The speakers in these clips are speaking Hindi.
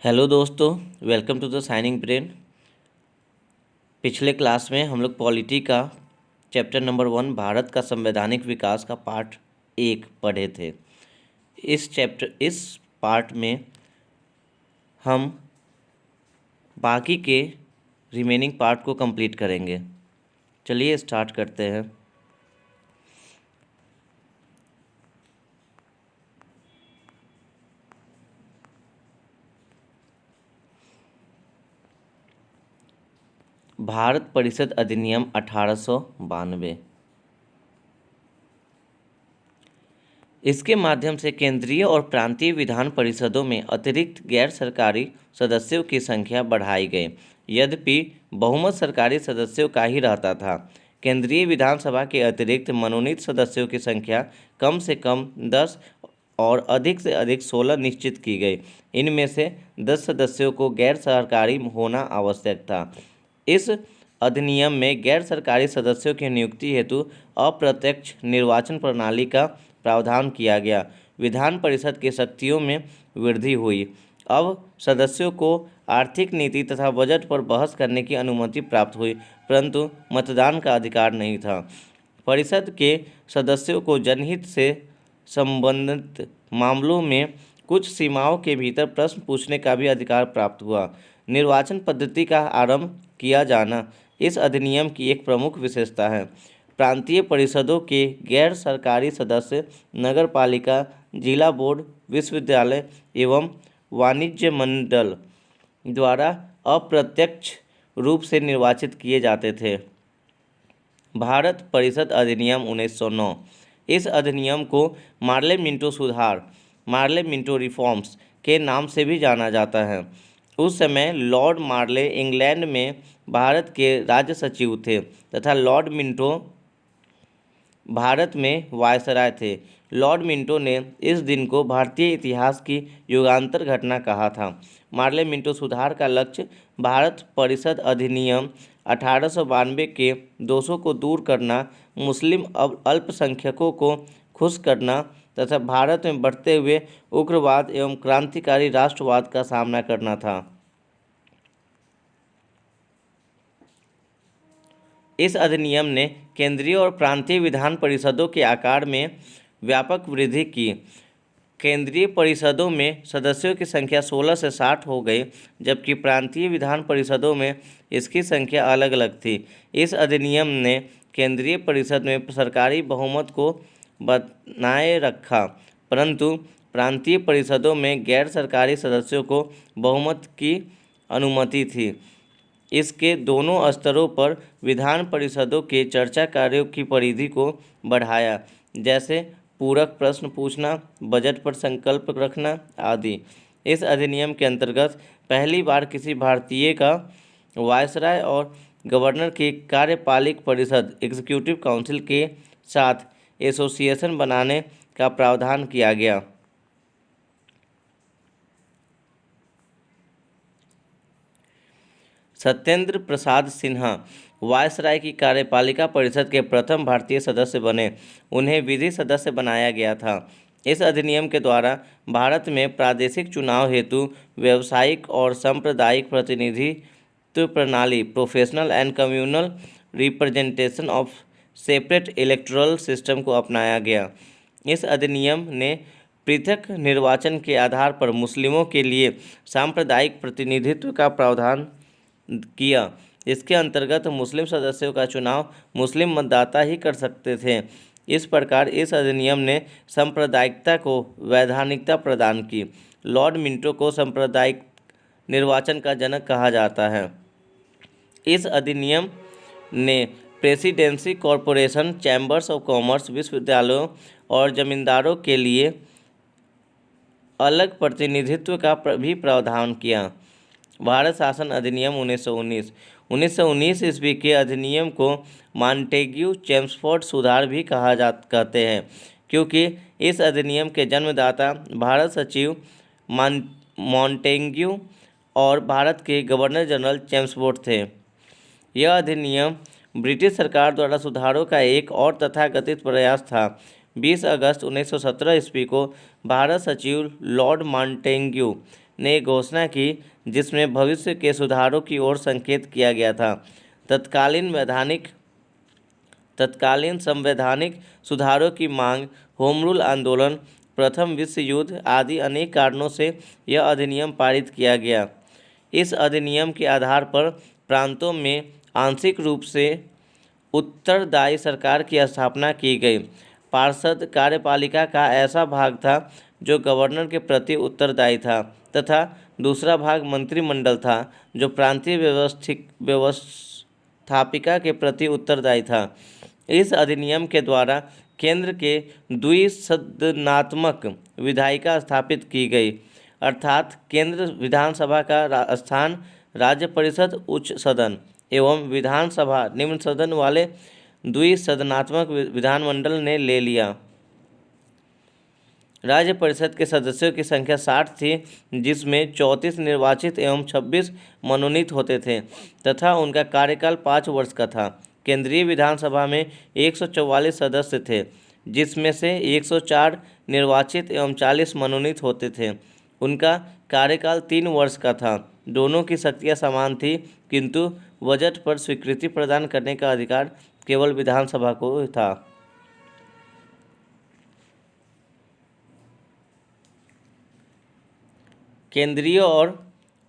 हेलो दोस्तों, welcome to the shining brain. पिछले क्लास में हम लोग पॉलिटी का चैप्टर नंबर 1 भारत का संवैधानिक विकास का पार्ट 1 पढ़े थे। इस पार्ट में हम बाकी के रिमेनिंग पार्ट को कंप्लीट करेंगे। चलिए स्टार्ट करते हैं। भारत परिषद अधिनियम 1892। इसके माध्यम से केंद्रीय और प्रांतीय विधान परिषदों में अतिरिक्त गैर सरकारी सदस्यों की संख्या बढ़ाई गई। यद्यपि बहुमत सरकारी सदस्यों का ही रहता था, केंद्रीय विधानसभा के अतिरिक्त मनोनीत सदस्यों की संख्या कम से कम 10 और अधिक से अधिक 16 निश्चित की गई। इनमें से 10 सदस्यों को गैर सरकारी होना आवश्यक था। इस अधिनियम में गैर सरकारी सदस्यों की नियुक्ति हेतु अप्रत्यक्ष निर्वाचन प्रणाली का प्रावधान किया गया। विधान परिषद की शक्तियों में वृद्धि हुई। अब सदस्यों को आर्थिक नीति तथा बजट पर बहस करने की अनुमति प्राप्त हुई, परंतु मतदान का अधिकार नहीं था। परिषद के सदस्यों को जनहित से संबंधित मामलों में कुछ सीमाओं के भीतर प्रश्न पूछने का भी अधिकार प्राप्त हुआ। निर्वाचन पद्धति का आरंभ किया जाना इस अधिनियम की एक प्रमुख विशेषता है। प्रांतीय परिषदों के गैर सरकारी सदस्य नगर पालिका, जिला बोर्ड, विश्वविद्यालय एवं वाणिज्य मंडल द्वारा अप्रत्यक्ष रूप से निर्वाचित किए जाते थे। भारत परिषद अधिनियम 1909। इस अधिनियम को मार्ले-मिंटो सुधार, मार्ले-मिंटो रिफॉर्म्स के नाम से भी जाना जाता है। उस समय लॉर्ड मार्ले इंग्लैंड में भारत के राज्य सचिव थे तथा लॉर्ड मिंटो भारत में वायसराय थे। लॉर्ड मिंटो ने इस दिन को भारतीय इतिहास की युगांतर घटना कहा था। मार्ले मिंटो सुधार का लक्ष्य भारत परिषद अधिनियम 1892 के दोषों को दूर करना, मुस्लिम अल्पसंख्यकों को खुश करना तथा भारत में बढ़ते हुए उग्रवाद एवं क्रांतिकारी राष्ट्रवाद का सामना करना था। इस अधिनियम ने केंद्रीय और प्रांतीय विधान परिषदों के आकार में व्यापक वृद्धि की। केंद्रीय परिषदों में सदस्यों की संख्या 16 से 60 हो गई, जबकि प्रांतीय विधान परिषदों में इसकी संख्या अलग अलग थी। इस अधिनियम ने केंद्रीय परिषद में सरकारी बहुमत को बनाए रखा, परंतु प्रांतीय परिषदों में गैर सरकारी सदस्यों को बहुमत की अनुमति थी। इसके दोनों स्तरों पर विधान परिषदों के चर्चा कार्यों की परिधि को बढ़ाया, जैसे पूरक प्रश्न पूछना, बजट पर संकल्प रखना आदि। इस अधिनियम के अंतर्गत पहली बार किसी भारतीय का वायसराय और गवर्नर की कार्यपालिक परिषद एग्जीक्यूटिव काउंसिल के साथ एसोसिएशन बनाने का प्रावधान किया गया। सत्येंद्र प्रसाद सिन्हा वायसराय की कार्यपालिका परिषद के प्रथम भारतीय सदस्य बने। उन्हें विधि सदस्य बनाया गया था। इस अधिनियम के द्वारा भारत में प्रादेशिक चुनाव हेतु व्यावसायिक और सांप्रदायिक प्रतिनिधित्व प्रणाली, professional and communal representation of separate electoral system को अपनाया गया। इस अधिनियम ने पृथक निर्वाचन के आधार पर मुस्लिमों के लिए सांप्रदायिक प्रतिनिधित्व का प्रावधान किया। इसके अंतर्गत मुस्लिम सदस्यों का चुनाव मुस्लिम मतदाता ही कर सकते थे। इस प्रकार इस अधिनियम ने सांप्रदायिकता को वैधानिकता प्रदान की। लॉर्ड मिंटो को सांप्रदायिक निर्वाचन का जनक कहा जाता है। इस अधिनियम ने presidency corporation, chambers of commerce, विश्वविद्यालयों और जमींदारों के लिए अलग प्रतिनिधित्व का भी प्रावधान किया। भारत शासन अधिनियम 1919 ईस्वी के अधिनियम को मॉन्टेग्यू चेम्सफोर्ड सुधार भी कहते हैं, क्योंकि इस अधिनियम के जन्मदाता भारत सचिव मॉन्टेग्यू और भारत के गवर्नर जनरल चेम्सफोर्ड थे। यह अधिनियम ब्रिटिश सरकार द्वारा सुधारों का एक और तथाकथित प्रयास था। 20 अगस्त 1917 ईस्वी को भारत सचिव लॉर्ड मॉन्टेग्यू ने एक घोषणा की जिसमें भविष्य के सुधारों की ओर संकेत किया गया था। तत्कालीन संवैधानिक सुधारों की मांग, होम रूल आंदोलन, प्रथम विश्व युद्ध आदि अनेक कारणों से यह अधिनियम पारित किया गया। इस अधिनियम के आधार पर प्रांतों में आंशिक रूप से उत्तरदायी सरकार की स्थापना की गई। पार्षद कार्यपालिका का ऐसा भाग था जो गवर्नर के प्रति उत्तरदायी था तथा दूसरा भाग मंत्रिमंडल था जो प्रांतीय व्यवस्थापिका के प्रति उत्तरदायी था। इस अधिनियम के द्वारा केंद्र के द्विसदनात्मक विधायिका स्थापित की गई, अर्थात केंद्र विधानसभा का स्थान राज्य परिषद उच्च सदन एवं विधानसभा निम्न सदन वाले द्विसदनात्मक विधानमंडल ने ले लिया। राज्य परिषद के सदस्यों की संख्या 60 थी, जिसमें 34 निर्वाचित एवं 26 मनोनीत होते थे तथा उनका कार्यकाल 5 वर्ष का था। केंद्रीय विधानसभा में 144 सदस्य थे, जिसमें से 104 निर्वाचित एवं 40 मनोनीत होते थे। उनका कार्यकाल 3 वर्ष का था। दोनों की शक्तियां समान थी, किंतु बजट पर स्वीकृति प्रदान करने का अधिकार केवल विधानसभा को था। केंद्रीय और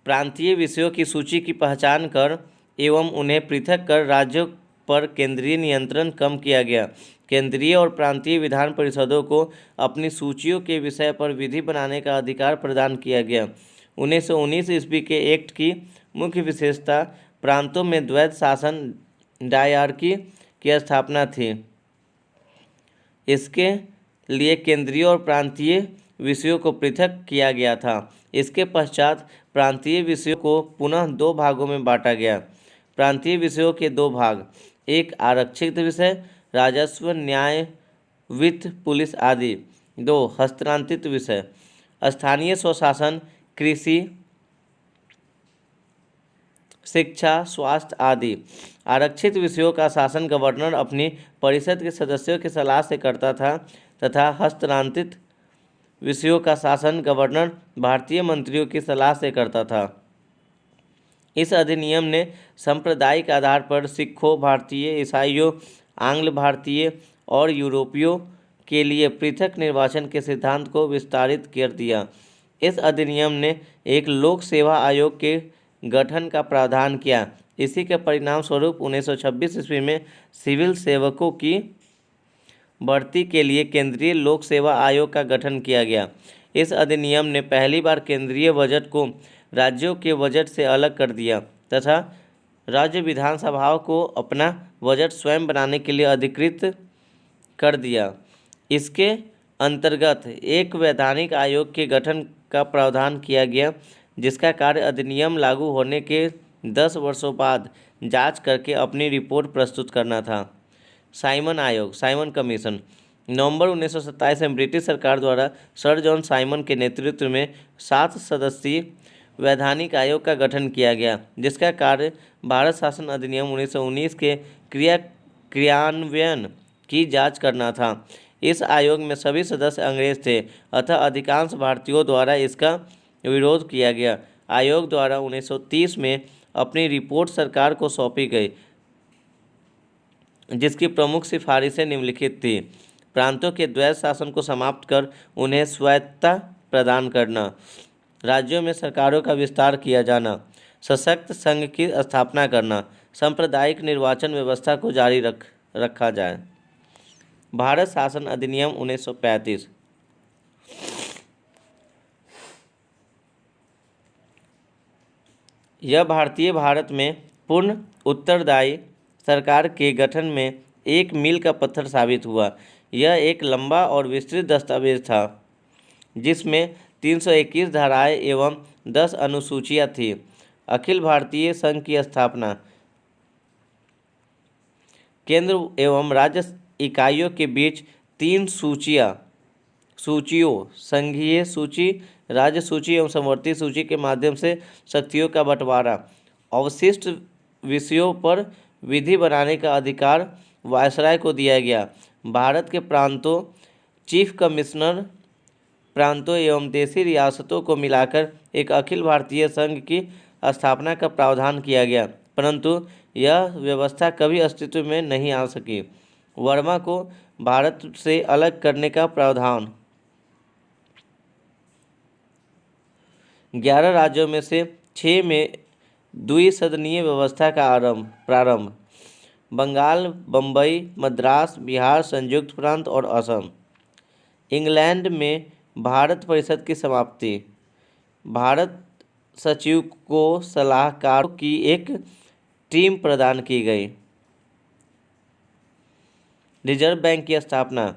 प्रांतीय विषयों की सूची की पहचान कर एवं उन्हें पृथक कर राज्यों पर केंद्रीय नियंत्रण कम किया गया। केंद्रीय और प्रांतीय विधान परिषदों को अपनी सूचियों के विषय पर विधि बनाने का अधिकार प्रदान किया गया। 1919 ईस्वी के एक्ट की मुख्य विशेषता प्रांतों में द्वैध शासन डायरकी की स्थापना थी। इसके लिए केंद्रीय और प्रांतीय विषयों को पृथक किया गया था। इसके पश्चात प्रांतीय विषयों को पुनः 2 भागों में बांटा गया। प्रांतीय विषयों के 2 भाग, एक आरक्षित विषय राजस्व, न्याय, वित्त, पुलिस आदि, 2 हस्तांतरित विषय स्थानीय स्वशासन, कृषि, शिक्षा, स्वास्थ्य आदि। आरक्षित विषयों का शासन गवर्नर अपनी परिषद के सदस्यों की सलाह से करता था तथा हस्तांतरित विषयों का शासन गवर्नर भारतीय मंत्रियों की सलाह से करता था। इस अधिनियम ने सांप्रदायिक आधार पर सिखों, भारतीय, ईसाइयों, आंग्ल भारतीय और यूरोपियों के लिए पृथक निर्वाचन के सिद्धांत को विस्तारित कर दिया। इस अधिनियम ने एक लोक सेवा आयोग के गठन का प्रावधान किया। इसी के परिणाम स्वरूप 1926 ईस्वी में सिविल सेवकों की भर्ती के लिए केंद्रीय लोक सेवा आयोग का गठन किया गया। इस अधिनियम ने पहली बार केंद्रीय बजट को राज्यों के बजट से अलग कर दिया तथा राज्य विधानसभाओं को अपना बजट स्वयं बनाने के लिए अधिकृत कर दिया। इसके अंतर्गत एक वैधानिक आयोग के गठन का प्रावधान किया गया, जिसका कार्य अधिनियम लागू होने के 10 वर्षों बाद जांच करके अपनी रिपोर्ट प्रस्तुत करना था। साइमन आयोग, साइमन कमीशन, नवंबर 1927 में ब्रिटिश सरकार द्वारा सर जॉन साइमन के नेतृत्व में 7 सदस्यीय वैधानिक आयोग का गठन किया गया, जिसका कार्य भारत शासन अधिनियम 1919 के क्रियान्वयन की जांच करना था। इस आयोग में सभी सदस्य अंग्रेज थे, अतः अधिकांश भारतीयों द्वारा इसका विरोध किया गया। आयोग द्वारा 1930 में अपनी रिपोर्ट सरकार को सौंपी गई, जिसकी प्रमुख सिफारिशें निम्नलिखित थी। प्रांतों के द्वैध शासन को समाप्त कर उन्हें स्वायत्तता प्रदान करना, राज्यों में सरकारों का विस्तार किया जाना, सशक्त संघ की स्थापना करना, सांप्रदायिक निर्वाचन व्यवस्था को जारी रखा जाए। भारत शासन अधिनियम 1935। यह भारतीय भारत में पूर्ण उत्तरदायी सरकार के गठन में एक मील का पत्थर साबित हुआ। यह एक लंबा और विस्तृत दस्तावेज था, जिसमें 321 धाराएं एवं 10 अनुसूचियां थीं। अखिल भारतीय संघ की स्थापना, केंद्र एवं राज्य इकाइयों के बीच 3 सूचियों संघीय सूची, राज्य सूची एवं समवर्ती सूची के माध्यम से शक्तियों का बंटवारा, अवशिष्ट विषयों पर विधि बनाने का अधिकार वायसराय को दिया गया। भारत के प्रांतों, चीफ कमिश्नर प्रांतों एवं देशी रियासतों को मिलाकर एक अखिल भारतीय संघ की स्थापना का प्रावधान किया गया, परंतु यह व्यवस्था कभी अस्तित्व में नहीं आ सकी। वर्मा को भारत से अलग करने का प्रावधान 11 राज्यों में से 6 में द्विसदनीय व्यवस्था का प्रारंभ, बंगाल, बम्बई, मद्रास, बिहार, संयुक्त प्रांत और असम। इंग्लैंड में भारत परिषद की समाप्ति, भारत सचिव को सलाहकारों की एक टीम प्रदान की गई। रिजर्व बैंक की स्थापना,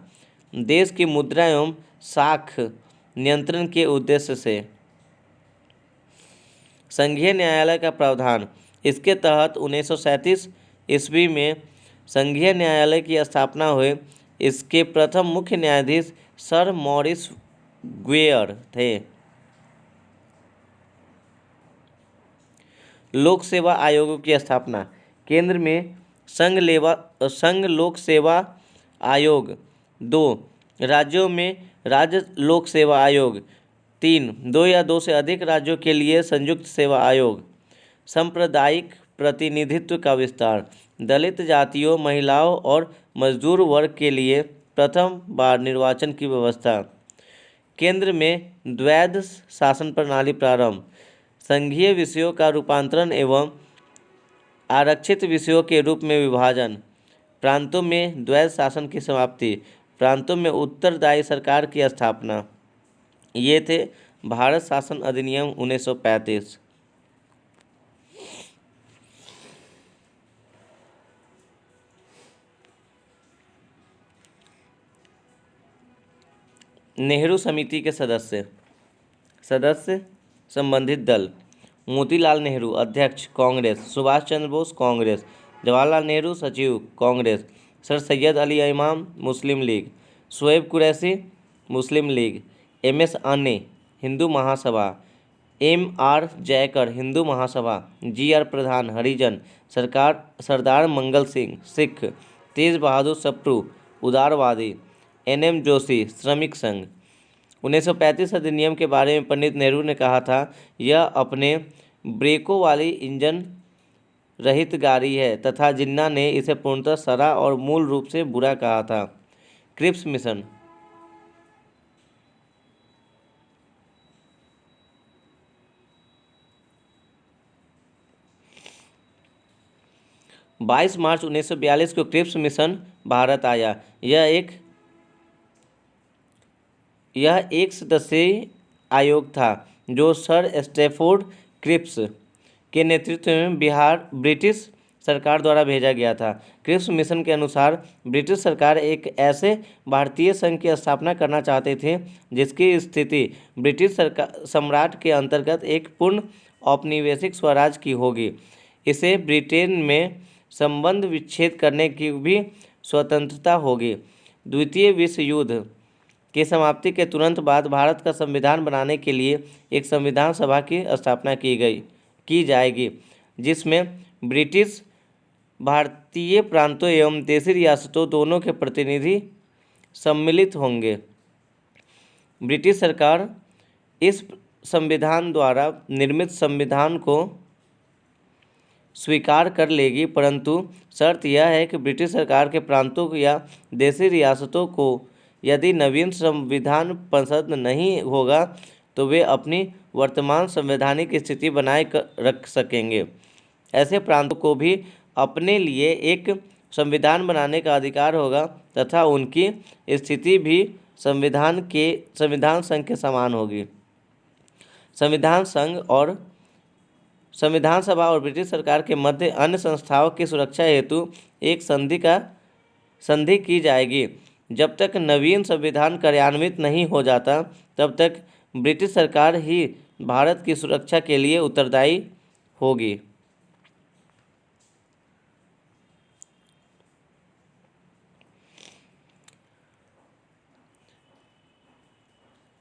देश की मुद्रा एवं साख नियंत्रण के उद्देश्य से। संघीय न्यायालय का प्रावधान, इसके तहत 1937 ईस्वी में संघीय न्यायालय की स्थापना हुई। इसके प्रथम मुख्य न्यायाधीश सर मॉरिस ग्वेयर थे। लोक सेवा आयोगों की स्थापना, केंद्र में संघ लोक सेवा आयोग, 2 राज्यों में राज्य लोक सेवा आयोग, 3 2 या 2 से अधिक राज्यों के लिए संयुक्त सेवा आयोग। सांप्रदायिक प्रतिनिधित्व का विस्तार, दलित जातियों, महिलाओं और मजदूर वर्ग के लिए प्रथम बार निर्वाचन की व्यवस्था। केंद्र में द्वैध शासन प्रणाली प्रारंभ, संघीय विषयों का रूपांतरण एवं आरक्षित विषयों के रूप में विभाजन। प्रांतों में द्वैध शासन की समाप्ति, प्रांतों में उत्तरदायी सरकार की स्थापना। ये थे भारत शासन अधिनियम 1935। नेहरू समिति के सदस्य संबंधित दल, मोतीलाल नेहरू अध्यक्ष कांग्रेस, सुभाष चंद्र बोस कांग्रेस, जवाहरलाल नेहरू सचिव कांग्रेस, सर सैयद अली इमाम मुस्लिम लीग, शोएब कुरैशी मुस्लिम लीग, एम.एस. आने हिंदू महासभा, M.R. जयकर हिंदू महासभा, G.R. प्रधान हरिजन, सरदार मंगल सिंह सिख, तेज बहादुर सप्रू उदारवादी, N.M. जोशी श्रमिक संघ। 1935 अधिनियम के बारे में पंडित नेहरू ने कहा था, यह अपने ब्रेकों वाली इंजन रहित गाड़ी है तथा जिन्ना ने इसे पूर्णतः सड़ा और मूल रूप से बुरा कहा था। क्रिप्स मिशन, बाईस मार्च 1942 को क्रिप्स मिशन भारत आया। यह एक सदस्यीय आयोग था जो सर स्टैफोर्ड क्रिप्स के नेतृत्व में ब्रिटिश सरकार द्वारा भेजा गया था। क्रिप्स मिशन के अनुसार ब्रिटिश सरकार एक ऐसे भारतीय संघ की स्थापना करना चाहते थे जिसकी स्थिति ब्रिटिश सम्राट के अंतर्गत एक पूर्ण औपनिवेशिक स्वराज की होगी। इसे ब्रिटेन में संबंध विच्छेद करने की भी स्वतंत्रता होगी। द्वितीय विश्व युद्ध की समाप्ति के तुरंत बाद भारत का संविधान बनाने के लिए एक संविधान सभा की स्थापना की जाएगी, जिसमें ब्रिटिश भारतीय प्रांतों एवं देशी रियासतों दोनों के प्रतिनिधि सम्मिलित होंगे। ब्रिटिश सरकार इस संविधान द्वारा निर्मित संविधान को स्वीकार कर लेगी, परंतु शर्त यह है कि ब्रिटिश सरकार के प्रांतों या देशी रियासतों को यदि नवीन संविधान पसंद नहीं होगा तो वे अपनी वर्तमान संवैधानिक स्थिति बनाए रख सकेंगे। ऐसे प्रांतों को भी अपने लिए एक संविधान बनाने का अधिकार होगा तथा उनकी स्थिति भी संविधान संघ के समान होगी। संविधान सभा और ब्रिटिश सरकार के मध्य अन्य संस्थाओं की सुरक्षा हेतु एक संधि की जाएगी। जब तक नवीन संविधान कार्यान्वित नहीं हो जाता तब तक ब्रिटिश सरकार ही भारत की सुरक्षा के लिए उत्तरदायी होगी।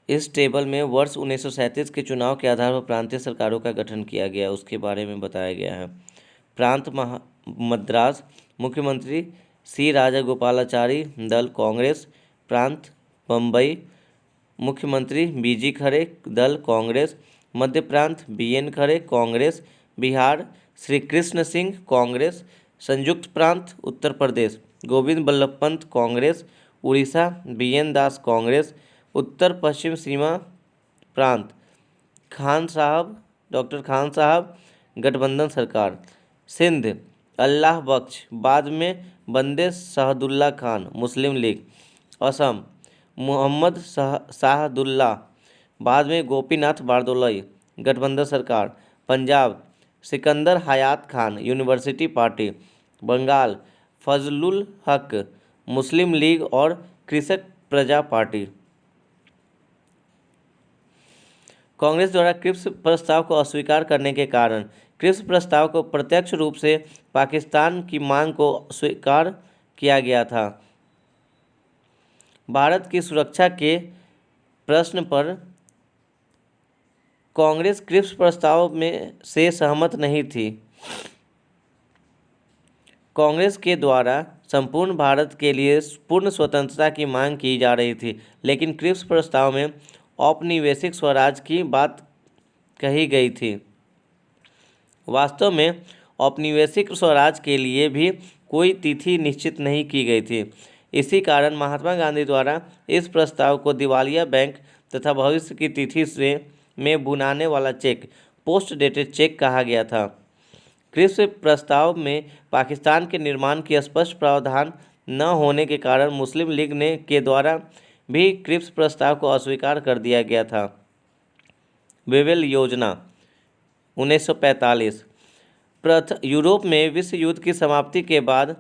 इस टेबल में वर्ष 1937 के चुनाव के आधार पर प्रांतीय सरकारों का गठन किया गया, उसके बारे में बताया गया है। प्रांत मद्रास, मुख्यमंत्री सी राजागोपालाचारी, दल कांग्रेस। प्रांत बम्बई, मुख्यमंत्री बीजी खरे, दल कांग्रेस। मध्य प्रांत बीएन खरे, कांग्रेस। बिहार श्री कृष्ण सिंह, कांग्रेस। संयुक्त प्रांत उत्तर प्रदेश गोविंद बल्लभ पंत, कांग्रेस। उड़ीसा बीएन दास, कांग्रेस। उत्तर पश्चिम सीमा प्रांत डॉक्टर खान साहब, गठबंधन सरकार। सिंध अल्लाह बख्श, बाद में बंदे शहदुल्ला खान, मुस्लिम लीग। असम मोहम्मद शाहदुल्ला, बाद में गोपीनाथ बारदोलाई, गठबंधन सरकार। पंजाब सिकंदर हयात खान, यूनिवर्सिटी पार्टी। बंगाल फजलुल हक, मुस्लिम लीग और कृषक प्रजा पार्टी। कांग्रेस द्वारा क्रिप्स प्रस्ताव को अस्वीकार करने के कारण क्रिप्स प्रस्ताव को प्रत्यक्ष रूप से पाकिस्तान की मांग को स्वीकार किया गया था। भारत की सुरक्षा के प्रश्न पर कांग्रेस क्रिप्स प्रस्ताव में से सहमत नहीं थी। कांग्रेस के द्वारा संपूर्ण भारत के लिए पूर्ण स्वतंत्रता की मांग की जा रही थी, लेकिन क्रिप्स प्रस्ताव में औपनिवेशिक स्वराज की बात कही गई थी। वास्तव में औपनिवेशिक स्वराज के लिए भी कोई तिथि निश्चित नहीं की गई थी। इसी कारण महात्मा गांधी द्वारा इस प्रस्ताव को दिवालिया बैंक तथा भविष्य की तिथि से में बुनाने वाला चेक, पोस्ट डेटेड चेक कहा गया था। क्रिप्स प्रस्ताव में पाकिस्तान के निर्माण की स्पष्ट प्रावधान न होने के कारण मुस्लिम लीग के द्वारा भी क्रिप्स प्रस्ताव को अस्वीकार कर दिया गया था। वेवेल योजना 1945। यूरोप में विश्व युद्ध की समाप्ति के बाद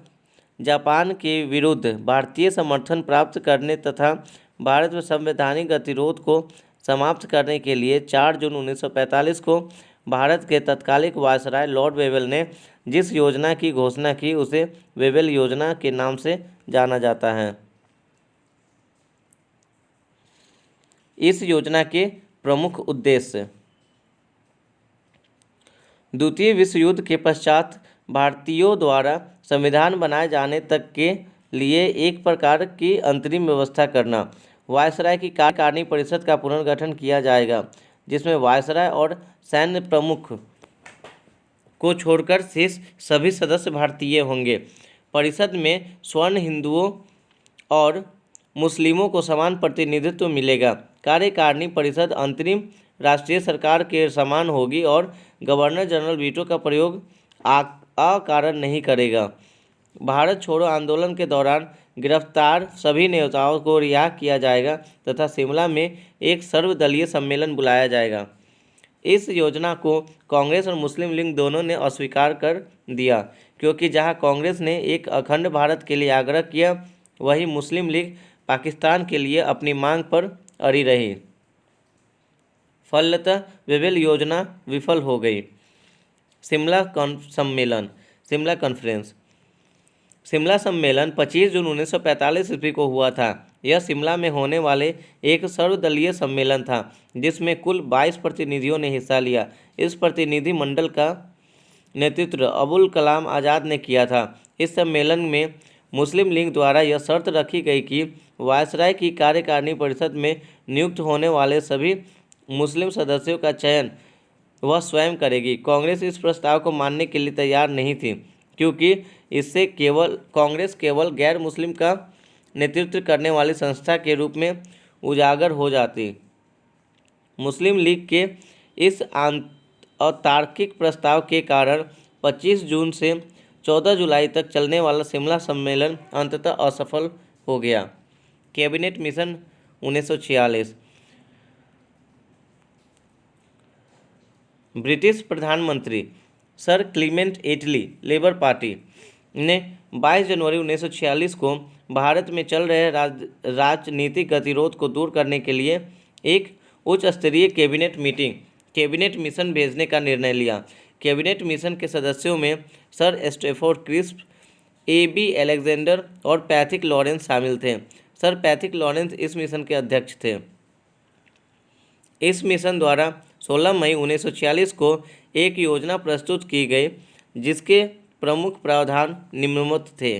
जापान के विरुद्ध भारतीय समर्थन प्राप्त करने तथा भारत में संवैधानिक गतिरोध को समाप्त करने के लिए 4 जून 1945 को भारत के तत्कालिक वायसराय लॉर्ड वेवेल ने जिस योजना की घोषणा की उसे वेवेल योजना के नाम से जाना जाता है। इस योजना के प्रमुख उद्देश्य: द्वितीय विश्व युद्ध के पश्चात भारतीयों द्वारा संविधान बनाए जाने तक के लिए एक प्रकार की अंतरिम व्यवस्था करना। वायसराय की कार्यकारिणी परिषद का पुनर्गठन किया जाएगा, जिसमें वायसराय और सैन्य प्रमुख को छोड़कर शेष सभी सदस्य भारतीय होंगे। परिषद में स्वर्ण हिंदुओं और मुस्लिमों को समान प्रतिनिधित्व मिलेगा। कार्यकारिणी परिषद अंतरिम राष्ट्रीय सरकार के समान होगी और गवर्नर जनरल वीटो का प्रयोग अकारण नहीं करेगा। भारत छोड़ो आंदोलन के दौरान गिरफ्तार सभी नेताओं को रिहा किया जाएगा तथा शिमला में एक सर्वदलीय सम्मेलन बुलाया जाएगा। इस योजना को कांग्रेस और मुस्लिम लीग दोनों ने अस्वीकार कर दिया, क्योंकि जहां कांग्रेस ने एक अखंड भारत के लिए आग्रह किया, वहीं मुस्लिम लीग पाकिस्तान के लिए अपनी मांग पर अड़ी रही। फलतः वेवेल योजना विफल हो गई। शिमला कॉन्फ्रेंस। शिमला सम्मेलन 25 जून 1945 ईस्वी को हुआ था। यह शिमला में होने वाले एक सर्वदलीय सम्मेलन था, जिसमें कुल 22 प्रतिनिधियों ने हिस्सा लिया। इस प्रतिनिधि मंडल का नेतृत्व अबुल कलाम आज़ाद ने किया था। इस सम्मेलन में मुस्लिम लीग द्वारा यह शर्त रखी गई कि वायसराय की कार्यकारिणी परिषद में नियुक्त होने वाले सभी मुस्लिम सदस्यों का चयन वह स्वयं करेगी। कांग्रेस इस प्रस्ताव को मानने के लिए तैयार नहीं थी, क्योंकि इससे कांग्रेस केवल गैर मुस्लिम का नेतृत्व करने वाली संस्था के रूप में उजागर हो जाती। मुस्लिम लीग के इस अतार्किक प्रस्ताव के कारण 25 जून से 14 जुलाई तक चलने वाला शिमला सम्मेलन अंततः असफल हो गया। Cabinet mission 1946। ब्रिटिश प्रधानमंत्री सर क्लीमेंट एटली लेबर पार्टी ने 22 जनवरी 1946 को भारत में चल रहे राजनीतिक गतिरोध को दूर करने के लिए एक उच्च स्तरीय कैबिनेट मिशन भेजने का निर्णय लिया। कैबिनेट मिशन के सदस्यों में sir Stafford crisp, A.B. Alexander और पैथिक लॉरेंस शामिल थे। सर पैथिक लॉरेंस इस मिशन के अध्यक्ष थे। इस मिशन द्वारा 16 मई 1946 को एक योजना प्रस्तुत की गई, जिसके प्रमुख प्रावधान निम्नवत थे।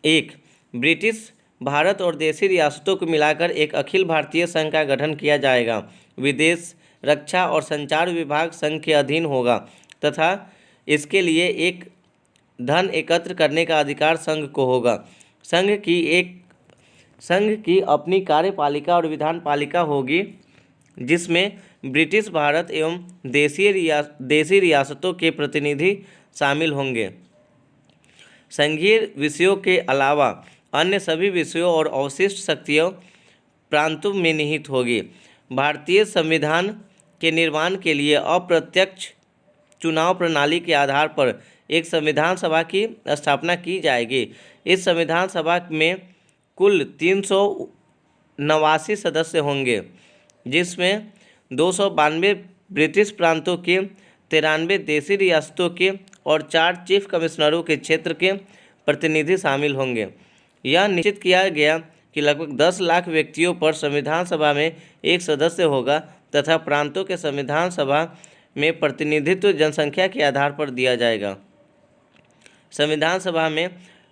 एक, ब्रिटिश भारत और देशी रियासतों को मिलाकर एक अखिल भारतीय संघ का गठन किया जाएगा। विदेश, रक्षा और संचार विभाग संघ के अधीन होगा तथा इसके लिए एक धन एकत्र करने का अधिकार संघ को होगा। संघ की अपनी कार्यपालिका और विधानपालिका होगी, जिसमें ब्रिटिश भारत एवं देशी रियासतों के प्रतिनिधि शामिल होंगे। संघीय विषयों के अलावा अन्य सभी विषयों और अवशिष्ट शक्तियों प्रांतों में निहित होगी। भारतीय संविधान के निर्माण के लिए अप्रत्यक्ष चुनाव प्रणाली के आधार पर एक संविधान सभा की स्थापना की जाएगी। इस संविधान सभा में कुल 389 सदस्य होंगे, जिसमें 292 ब्रिटिश प्रांतों के, 93 देशी रियासतों के और 4 चीफ कमिश्नरों के क्षेत्र के प्रतिनिधि शामिल होंगे। यह निश्चित किया गया कि लगभग 10 लाख व्यक्तियों पर संविधान सभा में एक सदस्य होगा तथा प्रांतों के संविधान सभा में प्रतिनिधित्व जनसंख्या के आधार पर दिया जाएगा। संविधान सभा में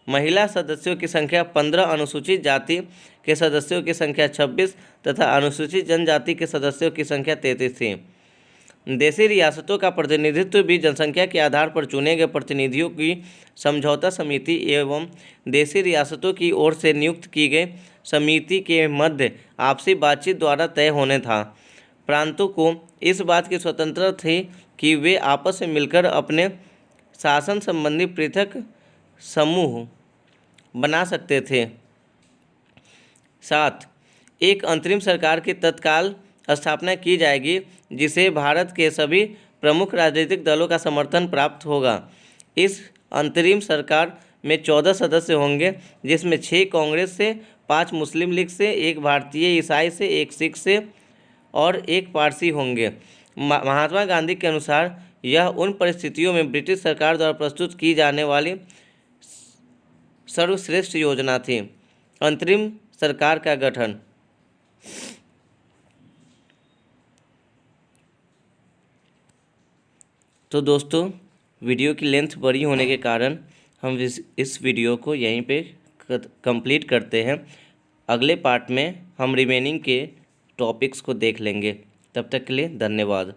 महिला सदस्यों की संख्या 15, अनुसूचित जाति के सदस्यों की संख्या 26 तथा अनुसूचित जनजाति के सदस्यों की संख्या 33 थी। देशी रियासतों का प्रतिनिधित्व भी जनसंख्या के आधार पर चुने गए प्रतिनिधियों की समझौता समिति एवं देशी रियासतों की ओर से नियुक्त की गई समिति के मध्य आपसी बातचीत द्वारा तय होने था। प्रांतों को इस बात की स्वतंत्रता थी कि वे आपस में मिलकर अपने शासन संबंधी पृथक समूह बना सकते थे। 7, एक अंतरिम सरकार की तत्काल स्थापना की जाएगी, जिसे भारत के सभी प्रमुख राजनीतिक दलों का समर्थन प्राप्त होगा। इस अंतरिम सरकार में 14 सदस्य होंगे, जिसमें 6 कांग्रेस से, 5 मुस्लिम लीग से, 1 भारतीय ईसाई से, 1 सिख से और 1 पारसी होंगे। महात्मा गांधी के अनुसार यह उन परिस्थितियों में ब्रिटिश सरकार द्वारा प्रस्तुत की जाने वाली सर्वश्रेष्ठ योजना थी। अंतरिम सरकार का गठन। तो दोस्तों, वीडियो की लेंथ बड़ी होने के कारण हम इस वीडियो को यहीं पे कंप्लीट करते हैं। अगले पार्ट में हम रिमेनिंग के टॉपिक्स को देख लेंगे। तब तक के लिए धन्यवाद।